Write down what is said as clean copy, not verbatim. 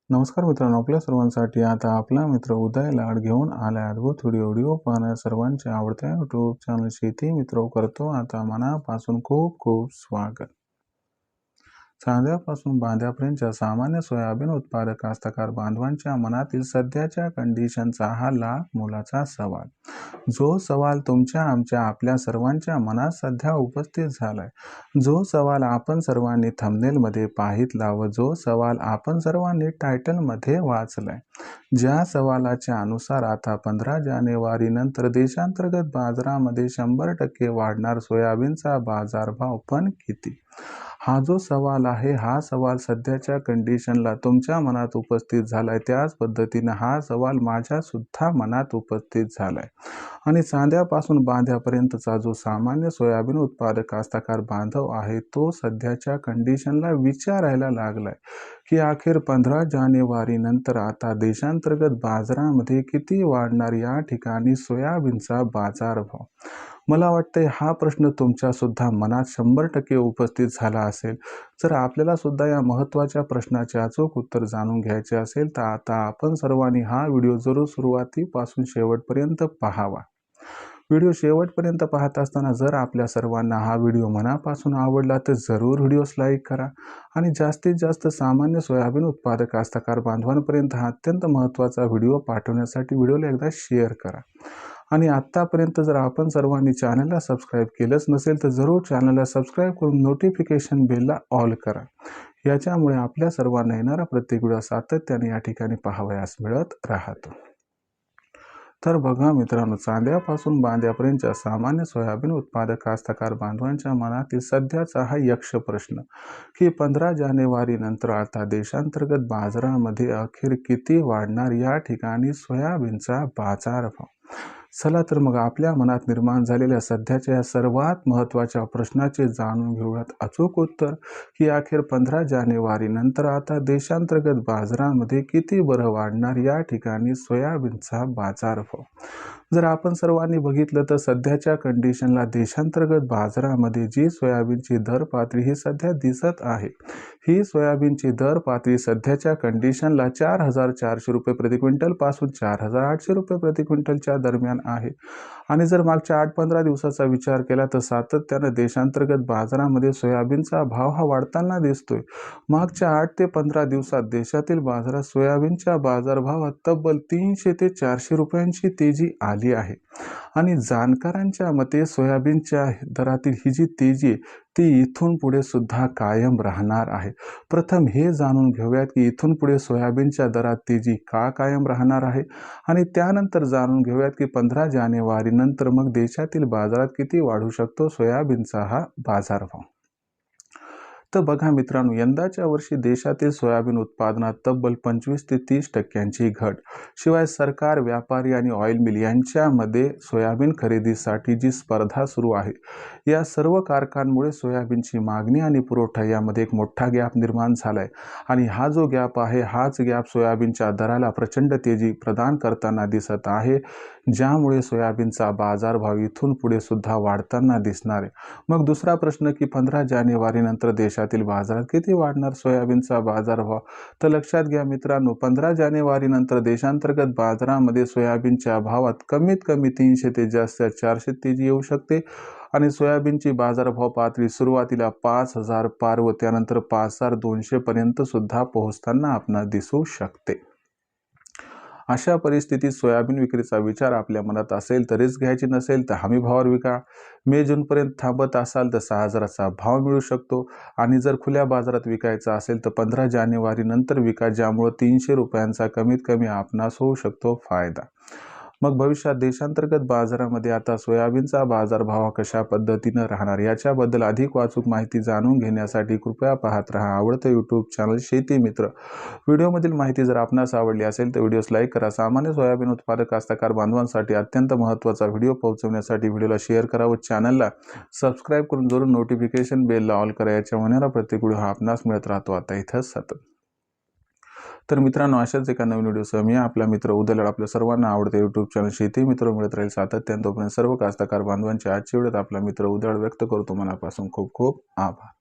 नमस्कार मित्रांनो, आपल्या सर्वांसाठी आता आपला मित्र उदय लाड घेऊन आलाय अद्भुत व्हिडिओ पाहण्या सर्वांचे आवडत्या यूट्यूब चॅनल शेती मित्र करतो आता मनापासून खूप खूप स्वागत. चांद्यापासून बांध्यापर्यंतच्या सामान्य सोयाबीन उत्पादक कास्तकार बांधवांच्या मनातील सध्याच्या कंडिशनचा हा लाख मोलाचा सवाल. जो सवाल तुमच्या आमच्या आपल्या सर्वांच्या मनात सध्या उपस्थित झालाय, जो सवाल आपण सर्वांनी थंबनेलमध्ये पाहितला व जो सवाल आपण सर्वांनी टायटलमध्ये वाचलाय, ज्या सवालाच्या अनुसार आता 15 जानेवारी नंतर देशांतर्गत बाजारामध्ये 100% वाढणार सोयाबीनचा बाजारभाव पण किती, हा जो सवाल आहे हा सवाल सध्याच्या कंडिशनला तुमच्या मनात उपस्थित झालाय. त्याच पद्धतीने हा सवाल माझ्या सुद्धा मनात उपस्थित झालाय आणि चांद्यापासून बांध्यापर्यंतचा जो सामान्य सोयाबीन उत्पादक कास्तकार बांधव आहे तो सध्याच्या कंडिशनला विचारायला लागलाय की अखेर 15 जानेवारी नंतर आता देशांतर्गत बाजारामध्ये किती वाढणार या ठिकाणी सोयाबीनचा बाजारभाव. मला वाटतंय हा प्रश्न तुमच्या सुद्धा मनात 100% उपस्थित झाला असेल. जर आपल्याला सुद्धा या महत्त्वाच्या प्रश्नाचे अचूक उत्तर जाणून घ्यायचे असेल तर आता आपण सर्वांनी हा व्हिडिओ जरूर सुरुवातीपासून शेवटपर्यंत पाहावा. व्हिडिओ शेवटपर्यंत पाहत असताना जर आपल्या सर्वांना हा व्हिडिओ मनापासून आवडला तर जरूर व्हिडिओस लाईक करा आणि जास्तीत जास्त सामान्य सोयाबीन उत्पादक कास्तकार बांधवांपर्यंत हा अत्यंत महत्त्वाचा व्हिडिओ पाठवण्यासाठी व्हिडिओला एकदा शेअर करा. आणि आत्तापर्यंत जर आपण सर्वांनी चॅनलला सबस्क्राईब केलंच नसेल तर जरूर चॅनलला सबस्क्राईब करून नोटिफिकेशन बेलला ऑल करा. याच्यामुळे आपल्या सर्वांना येणारा प्रत्येक व्हिडिओ सातत्याने या ठिकाणी पाहावयास मिळत राहतो. तर बघा मित्रांनो, चांद्यापासून बांध्यापर्यंतच्या सामान्य सोयाबीन उत्पादक कास्तकार बांधवांच्या मनातील सध्याचा हा यक्ष प्रश्न की 15 जानेवारी नंतर आता देशांतर्गत बाजारामध्ये अखेर किती वाढणार या ठिकाणी सोयाबीनचा बाजारभाव. चला तर मग आपल्या मनात निर्माण झालेल्या सध्याच्या या सर्वात महत्त्वाच्या प्रश्नाचे जाणून घेऊयात अचूक उत्तर की अखेर 15 जानेवारी नंतर आता देशांतर्गत बाजारामध्ये किती बरं वाढणार या ठिकाणी सोयाबीनचा बाजारभाव. जर आपण सर्वांनी बघितलं तर सध्याच्या कंडिशनला देशांतर्गत बाजारामध्ये जी सोयाबीनची दर पातळी ही सध्या दिसत आहे, ही सोयाबीनची दर पातळी सध्याच्या कंडिशनला 4,400 रुपये प्रति क्विंटल पासून 4,800 रुपये प्रति क्विंटलच्या दरम्यान आहे. आणि जर मागच्या 8-15 दिवसाचा विचार केला तर सातत्यानं देशांतर्गत बाजारामध्ये सोयाबीनचा भाव हा वाढताना दिसतोय. मागच्या 8 ते 15 दिवसात देशातील बाजारात सोयाबीनच्या बाजारभावात तब्बल 300 ते 400 रुपयांची तेजी आली आहे. आणि जाणकारांच्या मते सोयाबीनच्या दरातील ही जी तेजी आहे ती इथून पुढे सुद्धा कायम राहणार आहे. प्रथम हे जाणून घेऊयात की इथून पुढे सोयाबीनच्या दरात तेजी का कायम राहणार आहे आणि त्यानंतर जाणून घेऊयात की 15 जानेवारी नंतर मग देशातील बाजारात किती वाढू शकतो सोयाबीनचा हा बाजारभाव. तर बघा मित्रांनो, यंदाच्या वर्षी देशातील सोयाबीन उत्पादनात तब्बल 25 ते 30% घट. शिवाय सरकार, व्यापारी आणि ऑइल मिल यांच्यामध्ये सोयाबीन खरेदीसाठी जी स्पर्धा सुरू आहे, या सर्व कारकांमुळे सोयाबीनची मागणी आणि पुरवठा यामध्ये एक मोठा गॅप निर्माण झालाय. आणि हा जो गॅप आहे हाच गॅप सोयाबीनच्या दराला प्रचंड तेजी प्रदान करताना दिसत आहे, ज्यामुळे सोयाबीनचा बाजारभाव इथून पुढे सुद्धा वाढताना दिसणार आहे. मग दुसरा प्रश्न की 15 जानेवारी नंतर देशातील बाजारात किती वाढणार सोयाबीनचा बाजारभाव. तर लक्षात घ्या मित्रांनो, 15 जानेवारी नंतर देशांतर्गत बाजारामध्ये सोयाबीनच्या भावात कमीत कमी 300 ते जास्त 400 तेजी येऊ शकते आणि सोयाबीनची बाजारभाव पातळी सुरुवातीला 5,000 पार व त्यानंतर 5,200 पर्यंत सुद्धा पोहोचताना आपणास दिसू शकते. अशा परिस्थितीत सोयाबीन विक्रीचा विचार आपल्या मनात असेल तर रिस्क घ्यायची नसेल तर हमी भावावर विका. मे जूनपर्यंत थांबत असाल तर 6,000चा भाव मिळू शकतो आणि जर खुल्या बाजारात विकायचं असेल तर 15 जानेवारी नंतर विका, ज्यामुळे 300 रुपयांचा कमीत कमी आपणास होऊ शकतो फायदा. मग भविष्यात देशांतर्गत बाजारामध्ये आता सोयाबीनचा बाजारभाव कशा पद्धतीनं राहणार याच्याबद्दल अधिक अचूक माहिती जाणून घेण्यासाठी कृपया पाहत रहा आवडतं यूट्यूब चॅनल शेती मित्र. व्हिडिओमधील माहिती जर आपणास आवडली असेल तर व्हिडिओस लाईक करा. सामान्य सोयाबीन उत्पादक कास्तकार बांधवांसाठी अत्यंत महत्त्वाचा व्हिडिओ पोहोचवण्यासाठी व्हिडिओला शेअर करा व चॅनलला सबस्क्राईब करून जरूर नोटिफिकेशन बेलला ऑल करा. याच्या होणारा प्रत्येक व्हिडिओ हा आपणास मिळत राहतो आता इथं सतत. तर मित्रांनो, अशाच एका नवीन व्हिडिओसह मी आपला मित्र उदय लाड आपल्या सर्वांना आवडते यूट्यूब चॅनल शेती मित्र मिळत राहील सातत्याने. तोपर्यंत सर्व कास्तकार बांधवांच्या आजच्या व्हिडिओत आपला मित्र उदय लाड व्यक्त करतो मनापासून खूप खूप आभार.